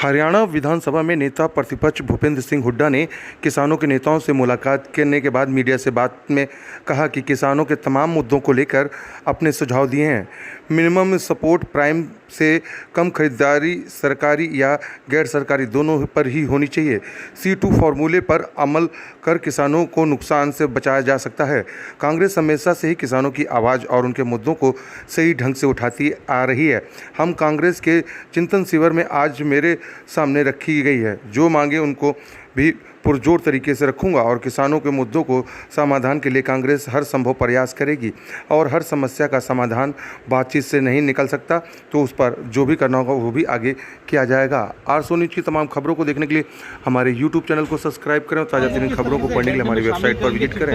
हरियाणा विधानसभा में नेता प्रतिपक्ष भूपेंद्र सिंह हुड्डा ने किसानों के नेताओं से मुलाकात करने के बाद मीडिया से बात में कहा कि किसानों के तमाम मुद्दों को लेकर अपने सुझाव दिए हैं। मिनिमम सपोर्ट प्राइस से कम खरीदारी सरकारी या गैर सरकारी दोनों पर ही होनी चाहिए। C2 फार्मूले पर अमल कर किसानों को नुकसान से बचाया जा सकता है। कांग्रेस हमेशा से ही किसानों की आवाज़ और उनके मुद्दों को सही ढंग से उठाती आ रही है। हम कांग्रेस के चिंतन शिविर में आज मेरे सामने रखी गई है, जो मांगे उनको भी पुरजोर तरीके से रखूंगा और किसानों के मुद्दों को समाधान के लिए कांग्रेस हर संभव प्रयास करेगी और हर समस्या का समाधान बातचीत से नहीं निकल सकता तो उस पर जो भी करना होगा वो भी आगे किया जाएगा। R100 न्यूज़ की तमाम खबरों को देखने के लिए हमारे YouTube चैनल को सब्सक्राइब करें और ताज़ा तरीन खबरों को पढ़ने के लिए हमारी वेबसाइट पर विजिट करें।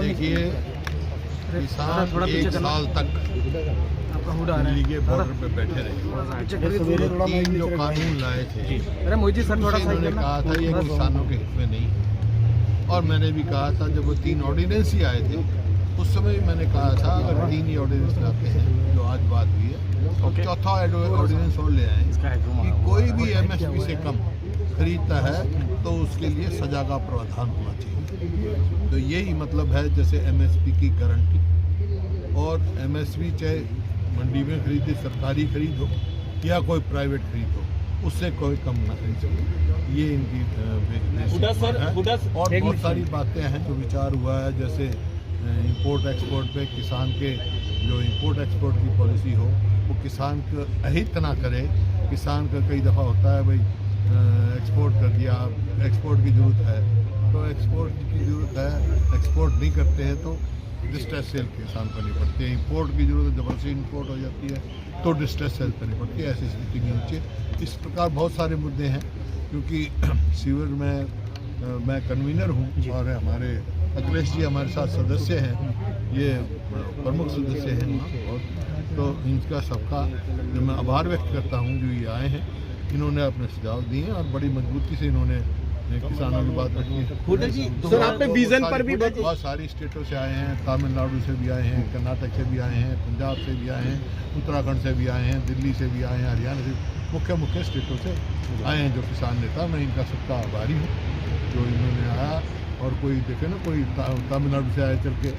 देखिए, किसान एक साल तक दिल्ली के बॉर्डर पे बैठे रहे। जो कानून लाए थे उन्होंने कहा था ये किसानों के हित में नहीं। और मैंने भी कहा था जब वो 3 ऑर्डिनेंस ही आए थे उस समय भी मैंने कहा था अगर 3 ही ऑर्डिनेंस लाते हैं जो आज बात हुई है और चौथा ऑर्डिनेंस और ले आए कि कोई भी MSP से कम खरीदता है तो उसके लिए सजा का प्रावधान होना चाहिए। तो यही मतलब है जैसे MSP की गारंटी और MSP चाहे मंडी में खरीदे सरकारी खरीद हो या कोई प्राइवेट खरीद हो उससे कोई कम ना खरीद सके। ये इनकी है। और बहुत सारी बातें हैं जो विचार हुआ है जैसे इंपोर्ट एक्सपोर्ट पे किसान के जो इंपोर्ट एक्सपोर्ट की पॉलिसी हो वो किसान को अहित ना करे। किसान का कई दफ़ा होता है भाई एक्सपोर्ट कर दिया, एक्सपोर्ट की ज़रूरत है तो एक्सपोर्ट की ज़रूरत है, एक्सपोर्ट नहीं करते हैं तो डिस्ट्रेस सेल किसान करनी पड़ती है। इंपोर्ट की जरूरत है, जबरदस्ती इंपोर्ट हो जाती है तो डिस्ट्रेस सेल करनी पड़ती है। ऐसी स्थिति नहीं होनी चाहिए। इस प्रकार बहुत सारे मुद्दे हैं क्योंकि शिविर में मैं कन्वीनर हूँ और हमारे अखिलेश जी हमारे साथ सदस्य हैं, ये प्रमुख सदस्य हैं और तो इनका सबका जो मैं आभार व्यक्त करता हूँ जो ये आए हैं, इन्होंने अपने सुझाव दिए हैं और बड़ी मजबूती से इन्होंने किसानों की बात रखी है। सर आपने विजन पर भी बहुत सारी स्टेटों से आए हैं, तमिलनाडु से भी आए हैं, कर्नाटक से भी आए हैं, पंजाब से भी आए हैं, उत्तराखंड से भी आए हैं, दिल्ली से भी आए हैं, हरियाणा से मुख्य स्टेटों से आए हैं जो किसान नेता। मैं इनका सबका आभारी हूँ जो इन्होंने आया। और कोई देखे ना कोई तमिलनाडु से आए चल के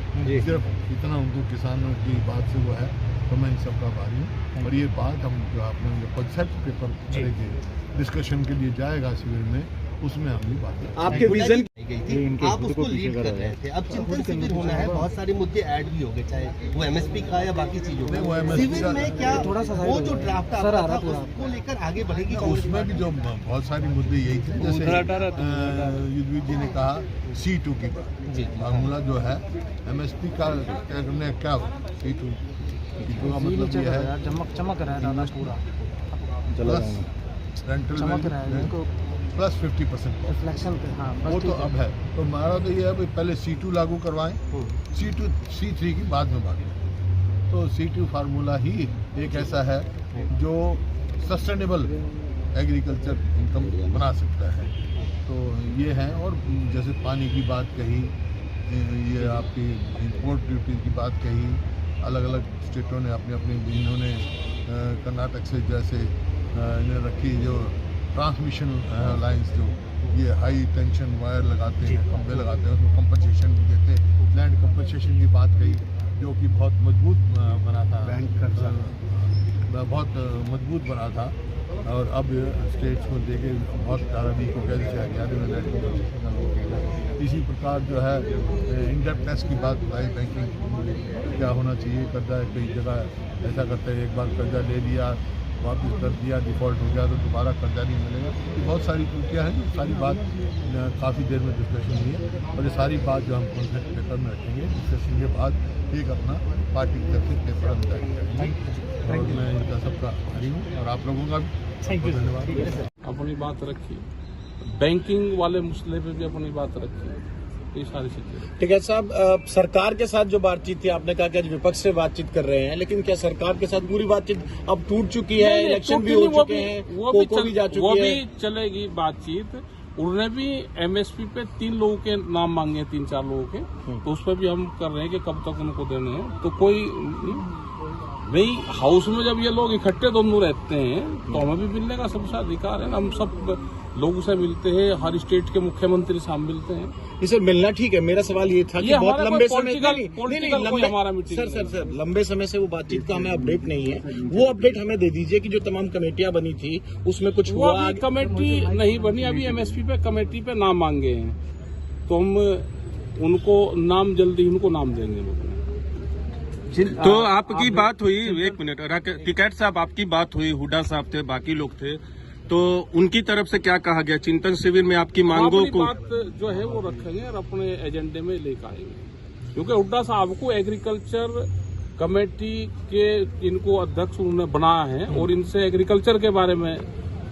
सिर्फ इतना उनको किसानों की बात से वो है तो मैं इन सबका आभारी हूँ। और ये बात हम जो आपने कॉन्सेप्ट पेपर करेंगे डिस्कशन के लिए जाएगा शिविर में उसमें हम बात आपके विजन आप उसको लीड कर रहे थे। अब चिंतन शिविर होना है, बहुत सारे मुद्दे ऐड भी हो गए चाहे वो MSP का या बाकी चीजों में। शिविर में क्या थोड़ा सा वो जो ड्राफ्ट आ रहा था उसको लेकर आगे बढ़ेगी उसमें भी जो बहुत सारे मुद्दे यही थे जैसे युद्धवीर जी ने कहा C2 की फार्मूला जो है MSP का करने क्या C2 का मतलब ये है चमक रहा है पूरा रेंटल प्लस 50% रिफ्लेक्शन पे। हाँ, वो तो अब है। तो हमारा तो ये है भाई पहले C2 लागू करवाएं, C3 की बाद में बात करें। तो C2 फार्मूला ही एक ऐसा है जो सस्टेनेबल एग्रीकल्चर इनकम बना सकता है। तो ये है। और जैसे पानी की बात कही, ये आपकी इंपोर्ट ड्यूटी की बात कही, अलग अलग स्टेटों ने अपने अपने इन्होंने कर्नाटक से जैसे इन्हें रखी जो ट्रांसमिशन लाइंस जो ये हाई टेंशन वायर लगाते हैं, खंभे लगाते हैं, उसमें कंपनसेशन भी देते हैं। लैंड कंपनसेशन की बात कही जो कि बहुत मजबूत बना था, बैंक कर्जा बहुत मजबूत बना था और अब स्टेट्स को देके बहुत ज़्यादा वीक हो गया जैसे हरियाणा में लैंड कंपनसेशन। इसी प्रकार जो है इंडेप्टनेस की बात बताई, बैंकिंग क्या होना चाहिए। कर्जा कई जगह ऐसा करते हैं एक बार कर्जा ले लिया वापस कर दिया, डिफ़ॉल्ट हो गया तो दोबारा कर्जा नहीं मिलेगा। बहुत सारी त्रुटियाँ हैं जो सारी बात काफ़ी देर में डिस्कशन हुई है और ये सारी बात जो हम कॉन्सेप्ट पेपर में रखेंगे डिस्कशन के बाद एक अपना पार्टी की तरफ से पेपर हम जारी करेंगे। और मैं इनका सबका आभारी हूँ और आप लोगों का भी धन्यवाद। अपनी बात रखी, बैंकिंग वाले मसले पे भी अपनी बात रखी, ये सारी चीजें। ठीक है साहब, सरकार के साथ जो बातचीत थी आपने कहा कि विपक्ष से बातचीत कर रहे हैं, लेकिन क्या सरकार के साथ पूरी बातचीत अब टूट चुकी है? इलेक्शन भी हो चुके हैं, वो भी जा चुकी है, वो भी चलेगी बातचीत। उन्होंने भी MSP पे 3 लोगों के नाम मांगे, 3-4 लोगों के, तो उस पर भी हम कर रहे हैं कि कब तक उनको देने हैं। तो कोई भाई हाउस में जब ये लोग इकट्ठे दोनों रहते हैं तो हमें भी मिलने का सबसे अधिकार है ना। हम सब लोगों से मिलते हैं, हर स्टेट के मुख्यमंत्री से हम मिलते हैं। इसे मिलना ठीक है। मेरा सवाल ये था कि बहुत लंबे समय सर लंबे समय से वो बातचीत का हमें अपडेट नहीं है। वो अपडेट हमें दे दीजिए कि जो तमाम कमेटियां बनी थी उसमें कुछ वो हुआ। अभी कमेटी नहीं बनी, अभी एमएसपी पे कमेटी पे नाम मांगे हैं तो हम उनको नाम जल्दी उनको नाम देंगे लोग। तो आपकी बात हुई, एक मिनट, टिकैत साहब आपकी बात हुई, हुड्डा साहब थे, बाकी लोग थे, तो उनकी तरफ से क्या कहा गया? चिंतन शिविर में आपकी मांगों को बात जो है वो रखेंगे और अपने एजेंडे में लेकर आएंगे, क्योंकि हुड्डा साहब को एग्रीकल्चर कमेटी के इनको अध्यक्ष उन्होंने बनाया है और इनसे एग्रीकल्चर के बारे में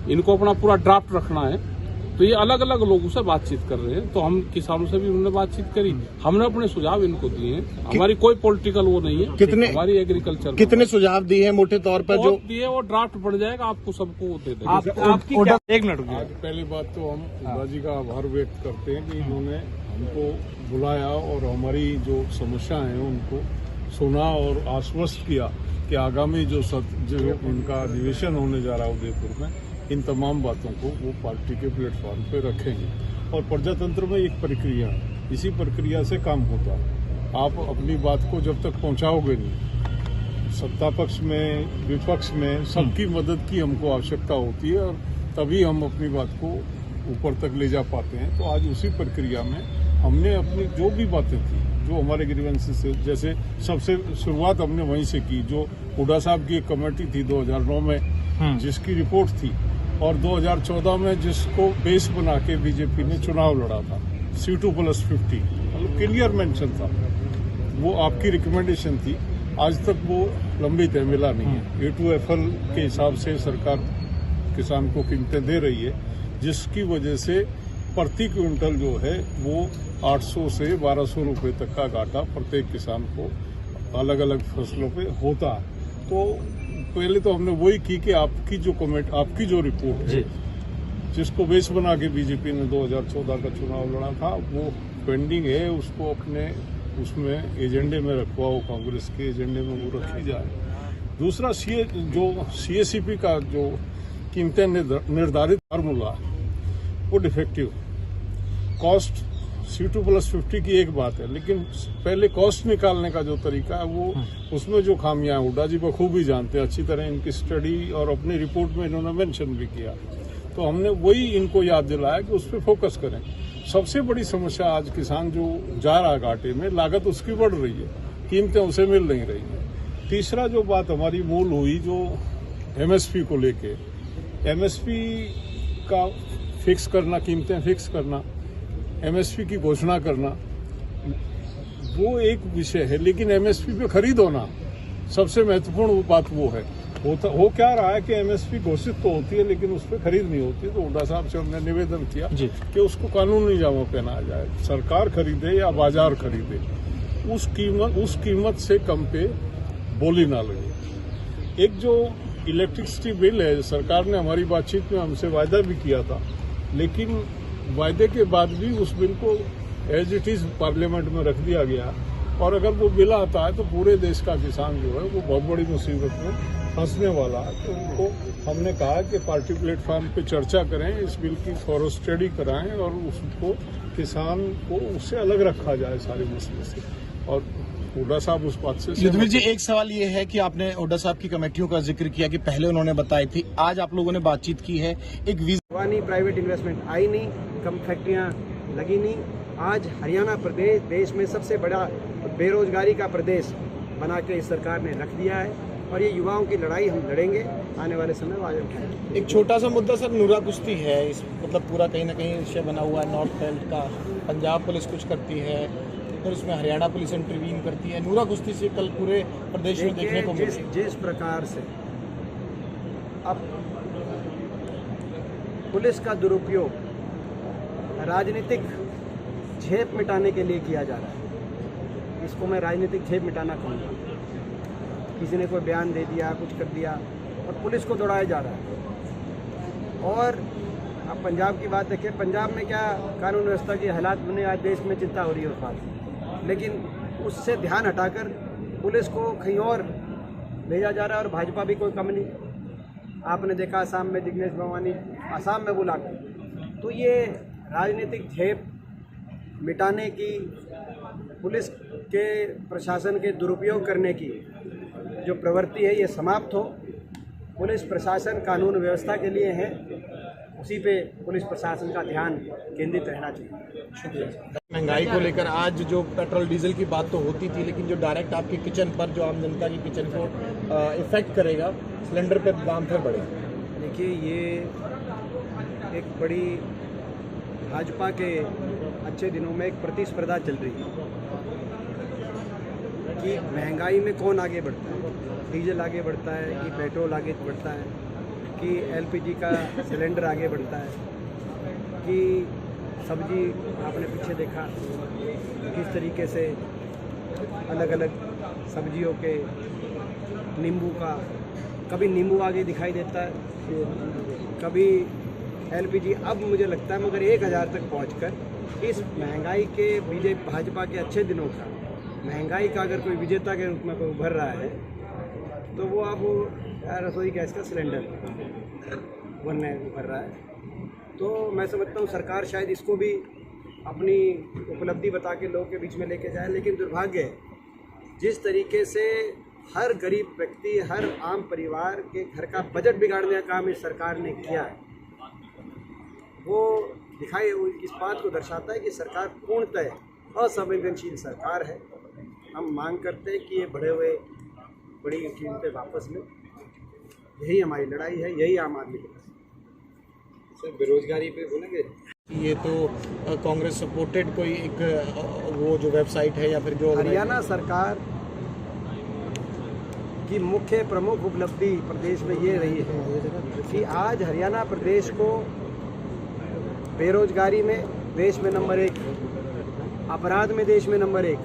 इनको अपना पूरा ड्राफ्ट रखना है। तो ये अलग अलग लोगों से बातचीत कर रहे हैं। तो हम किसानों से भी उन्होंने बातचीत करी, हमने अपने सुझाव इनको दिए हैं। हमारी कोई पॉलिटिकल वो नहीं है। कितने हमारी एग्रीकल्चर कितने सुझाव दिए हैं मोटे तौर पर? जो दिए वो ड्राफ्ट बन जाएगा, आपको सबको दे देंगे। आपकी एक मिनट आज पहली बात तो हम हुड्डा जी का आभार व्यक्त करते हैं कि इन्होंने हमको बुलाया और हमारी जो समस्या है उनको सुना और आश्वस्त किया कि आगामी जो इनका अधिवेशन होने जा रहा है उदयपुर में, इन तमाम बातों को वो पार्टी के प्लेटफॉर्म पे रखेंगे। और प्रजातंत्र में एक प्रक्रिया, इसी प्रक्रिया से काम होता है। आप अपनी बात को जब तक पहुंचाओगे नहीं, सत्ता पक्ष में विपक्ष में सबकी मदद की हमको आवश्यकता होती है और तभी हम अपनी बात को ऊपर तक ले जा पाते हैं। तो आज उसी प्रक्रिया में हमने अपनी जो भी बातें थी, जो हमारे ग्रीवेंसेस से, जैसे सबसे शुरुआत हमने वहीं से की, जो हुड्डा साहब की एक कमेटी थी 2009 में जिसकी रिपोर्ट थी, और 2014 में जिसको बेस बना के बीजेपी ने चुनाव लड़ा था, C2+50, मतलब क्लियर मेंशन था, वो आपकी रिकमेंडेशन थी। आज तक वो लंबित है, मिला नहीं है। A2FL के हिसाब से सरकार किसान को कीमतें दे रही है, जिसकी वजह से प्रति क्विंटल जो है वो 800 से 1200 रुपए तक का घाटा प्रत्येक किसान को अलग अलग फसलों पे होता है। तो पहले तो हमने वही की कि आपकी जो रिपोर्ट है, जिसको बेस बना के बीजेपी ने 2014 का चुनाव लड़ा था, वो पेंडिंग है, उसको अपने उसमें एजेंडे में रखवाओ, कांग्रेस के एजेंडे में वो रखी जाए। दूसरा जो CACP का जो कीमतें निर्धारित फार्मूला वो डिफेक्टिव। कॉस्ट C2+50 की एक बात है, लेकिन पहले कॉस्ट निकालने का जो तरीका है वो उसमें जो खामियां हुड्डा जी बखूबी जानते हैं, अच्छी तरह इनकी स्टडी और अपनी रिपोर्ट में इन्होंने मेंशन भी किया। तो हमने वही इनको याद दिलाया कि उस पर फोकस करें। सबसे बड़ी समस्या आज किसान जो जा रहा घाटे में, लागत उसकी बढ़ रही है, कीमतें उसे मिल नहीं रही है। तीसरा जो बात हमारी मूल हुई, जो MSP को लेके, MSP का फिक्स करना, कीमतें फिक्स करना, MSP की घोषणा करना, वो एक विषय है, लेकिन MSP पे खरीद होना सबसे महत्वपूर्ण बात वो है। हो क्या रहा है कि MSP घोषित तो होती है लेकिन उस पर खरीद नहीं होती। तो हुड्डा साहब से हमने निवेदन किया कि उसको कानूनी जामा पहनाया जाए, सरकार खरीदे या बाजार खरीदे, उस कीमत से कम पे बोली ना लगे। एक जो इलेक्ट्रिसिटी बिल है, सरकार ने हमारी बातचीत में हमसे वायदा भी किया था, लेकिन वायदे के बाद भी उस बिल को एज इट इज पार्लियामेंट में रख दिया गया। और अगर वो बिल आता है तो पूरे देश का किसान जो है वो बहुत बड़ी मुसीबत में फंसने वाला है। तो उनको हमने कहा कि पार्टी प्लेटफॉर्म पे चर्चा करें, इस बिल की थॉरो स्टडी कराएं और उसको किसान को उससे अलग रखा जाए सारे मसले से। और हुड्डा साहब उस बात से युद्धवीर जी, एक सवाल ये है कि आपने हुड्डा साहब की कमेटियों का जिक्र किया कि पहले उन्होंने बताई थी, आज आप लोगों ने बातचीत की है। एक नहीं, प्राइवेट इन्वेस्टमेंट आई नहीं, कम फैक्ट्रियां लगी नहीं। आज हरियाणा प्रदेश देश में सबसे बड़ा बेरोजगारी का प्रदेश बना के इस सरकार ने रख दिया है और ये युवाओं की लड़ाई हम लड़ेंगे आने वाले समय में। आज एक छोटा सा मुद्दा सर, नूरा कुश्ती है, इस मतलब पूरा कहीं ना कहीं विषय बना हुआ है नॉर्थ बेल्ट का। पंजाब पुलिस कुछ करती है, फिर उसमें हरियाणा पुलिस इंटरवीन करती है। नूरा कुश्ती से कल पूरे प्रदेश में देखने को मिली। जिस प्रकार से अब पुलिस का दुरुपयोग राजनीतिक झेप मिटाने के लिए किया जा रहा है, इसको मैं राजनीतिक झेप मिटाना कहूँगा। किसी ने कोई बयान दे दिया, कुछ कर दिया और पुलिस को दौड़ाया जा रहा है। और अब पंजाब की बात देखिए, पंजाब में क्या कानून व्यवस्था की हालात बने, आज देश में चिंता हो रही है उस बात की, लेकिन उससे ध्यान हटाकर पुलिस को कहीं और भेजा जा रहा है और भाजपा भी कोई कम नहीं। आपने देखा असम में जिग्नेश मेवानी असम में बुला कर, तो ये राजनीतिक झेप मिटाने की, पुलिस के प्रशासन के दुरुपयोग करने की जो प्रवृत्ति है ये समाप्त हो। पुलिस प्रशासन कानून व्यवस्था के लिए है, उसी पे पुलिस प्रशासन का ध्यान केंद्रित रहना चाहिए। महंगाई को लेकर आज जो पेट्रोल डीजल की बात तो होती थी, लेकिन जो डायरेक्ट आपके किचन पर, जो आम जनता की किचन को इफेक्ट करेगा, सिलेंडर पे दाम फिर बढ़ेगा। देखिए, ये एक बड़ी भाजपा के अच्छे दिनों में एक प्रतिस्पर्धा चल रही है कि महंगाई में कौन आगे बढ़ता है, डीजल आगे बढ़ता है कि पेट्रोल आगे बढ़ता है, कि एलपीजी का सिलेंडर आगे बढ़ता है, कि सब्जी आपने पीछे देखा किस तरीके से अलग अलग सब्जियों के, नींबू का, कभी नींबू आगे दिखाई देता है, कभी एलपीजी। अब मुझे लगता है मगर 1000 तक पहुंचकर इस महंगाई के बीजेपी भाजपा के अच्छे दिनों का, महंगाई का अगर कोई विजेता के रूप में कोई उभर रहा है तो वो अब रसोई गैस का सिलेंडर बनने उभर रहा है। तो मैं समझता हूँ सरकार शायद इसको भी अपनी उपलब्धि बता के लोगों के बीच में लेके जाए, लेकिन दुर्भाग्य है जिस तरीके से हर गरीब व्यक्ति, हर आम परिवार के घर का बजट बिगाड़ने का काम इस सरकार ने किया है, वो दिखाई इस बात को दर्शाता है कि सरकार पूर्णतः असंवेदनशील सरकार है। हम मांग करते हैं कि ये बढ़े हुए बड़ी कीमतें वापस लें, यही हमारी लड़ाई है, यही आम आदमी की। सर, बेरोजगारी पे बोलेंगे, ये तो कांग्रेस सपोर्टेड कोई एक वो जो वेबसाइट है या फिर जो हरियाणा सरकार की मुख्य प्रमुख उपलब्धि प्रदेश में ये रही है कि आज हरियाणा प्रदेश को बेरोजगारी में देश में नंबर 1, अपराध में देश में नंबर 1,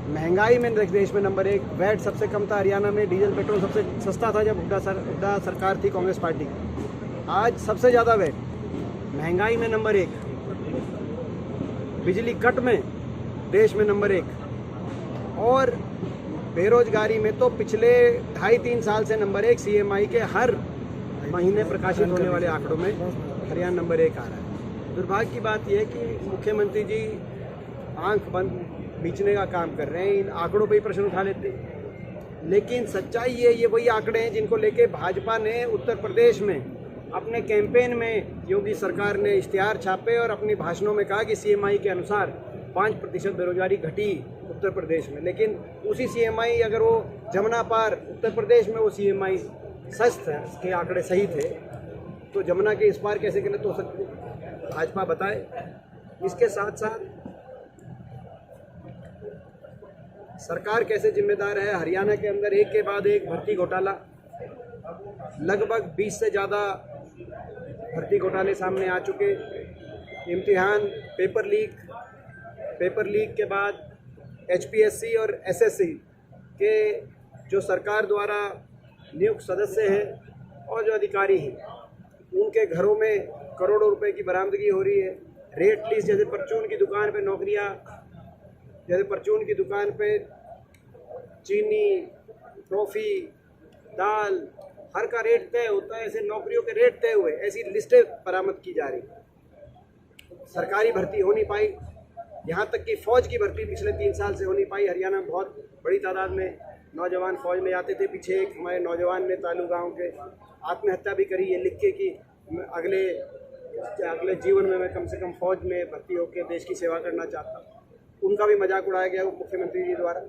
महंगाई में देश में नंबर 1, वैट सबसे कम था हरियाणा में, डीजल पेट्रोल सबसे सस्ता था जब हुड्डा सरकार थी कांग्रेस पार्टी की। आज सबसे ज़्यादा वैट, महंगाई में नंबर 1, बिजली कट में देश में नंबर 1, और बेरोजगारी में तो पिछले 2.5-3 साल से नंबर 1 CMI के हर महीने प्रकाशित होने वाले आंकड़ों में हरियाणा नंबर 1 आ रहा है। दुर्भाग्य की बात यह है कि मुख्यमंत्री जी आंख बंद बीचने का काम कर रहे हैं, इन आंकड़ों पर ही प्रश्न उठा लेते हैं। लेकिन सच्चाई ये वही आंकड़े हैं जिनको लेके भाजपा ने उत्तर प्रदेश में अपने कैंपेन में योगी सरकार ने इश्तिहार छापे और अपने भाषणों में कहा कि CMI के अनुसार 5% बेरोजगारी घटी उत्तर प्रदेश में। लेकिन उसी CMI अगर वो जमुना पार उत्तर प्रदेश में वो CMI सच के आंकड़े सही थे तो जमुना के इस पार कैसे गलत हो सकते, भाजपा बताए। इसके साथ साथ सरकार कैसे जिम्मेदार है, हरियाणा के अंदर एक के बाद एक भर्ती घोटाला, लगभग 20 से ज़्यादा भर्ती घोटाले सामने आ चुके। इम्तिहान पेपर लीक के बाद HPSC और SSC के जो सरकार द्वारा नियुक्त सदस्य हैं और जो अधिकारी हैं, उनके घरों में करोड़ों रुपए की बरामदगी हो रही है। रेट लिस्ट, जैसे परचून की दुकान पे नौकरियां, जैसे परचून की दुकान पे चीनी, टॉफ़ी, दाल, हर का रेट तय होता है, ऐसे नौकरियों के रेट तय हुए, ऐसी लिस्टें बरामद की जा रही। सरकारी भर्ती हो नहीं पाई, यहाँ तक कि फ़ौज की भर्ती पिछले 3 साल से हो नहीं पाई। हरियाणा में बहुत बड़ी तादाद में नौजवान फ़ौज में जाते थे। पीछे एक हमारे नौजवान ने तालू गाँव के आत्महत्या भी करी, ये लिख के कि अगले जीवन में मैं कम से कम फ़ौज में भर्ती होकर देश की सेवा करना चाहता हूँ। उनका भी मजाक उड़ाया गया मुख्यमंत्री जी द्वारा।